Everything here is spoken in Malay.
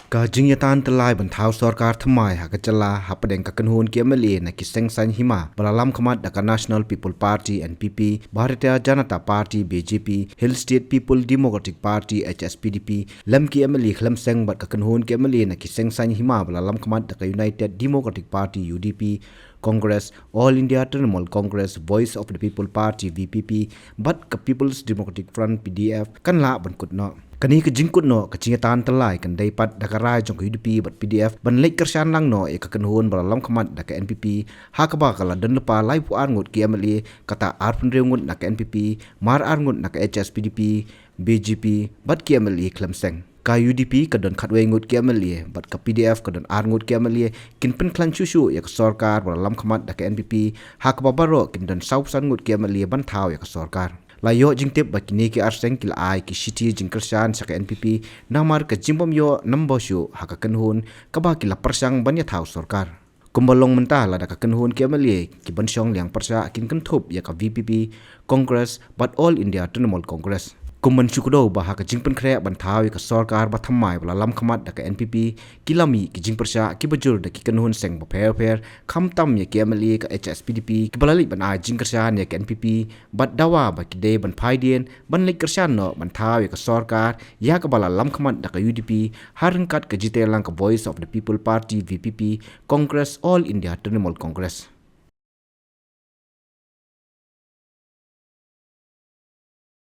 Ka jingyatan telai bantau sarkar thamai ha kachala ha padeng ka kanhun ki MLA na ki sengsan hima balalam khamat da National People Party NPP, Bharatiya Janata Party BJP, Hill State People Democratic Party HSPDP, lam ki MLA khlam seng bat ka kanhun ki MLA na ki sengsan hima balalam khamat da United Democratic Party UDP, Congress, All India Trinamool Congress, Voice of the People Party VPP, but ka People's Democratic Front PDF kan la ban kutno. Kani ke jingkut no ke cingatan telai kan daipat dakarai jong UDP bat PDF ban lek kersan lang no e ka kanhun balalam khamat da NPP ha ka ba kala dan lepa lai pu ar ngut ki MLA kata ar pun reungut na NPP mar ar ngut na HSPDP BJP bat ki MLA khlam seng ka UDP ka don khatwe ngut ki MLA bat ka PDF ka don ar ngut ki MLA kin pen klan chuchu ya ka sarkar balalam khamat da NPP ha ka ba baro kin don sausan ngut ki MLA ban thau ya ka sarkar layo jingtip bakini ki arseng kila ai ki city jingkersan saka NPP namar ka jimbom yo nombor shu haka kanhun ka ba kila persang banya thau sarkar kumbalong mentah la da ka kanhun ki MLA ki bansyong liang persa kin kenthup ya ka VPP Congress but All India Trinamool Congress kumman syukudo bah ka jingpen khre ban thau ka sarkar ba thammai bala lam khamat da ka NPP kilami ki jingpersa ki bajur da ki kanhun seng ba pher kham tam ya ki MLA ka HSPDP ki balali ban ai jingkersan ya ka NPP bat dawa ba ki de ban phaidien ban lek kersan no ban thau ya ka sarkar ya ka bala lam khamat da ka UDP harengkat ka jitelang ka Voice of the People Party VPP Congress All India Trinamool Congress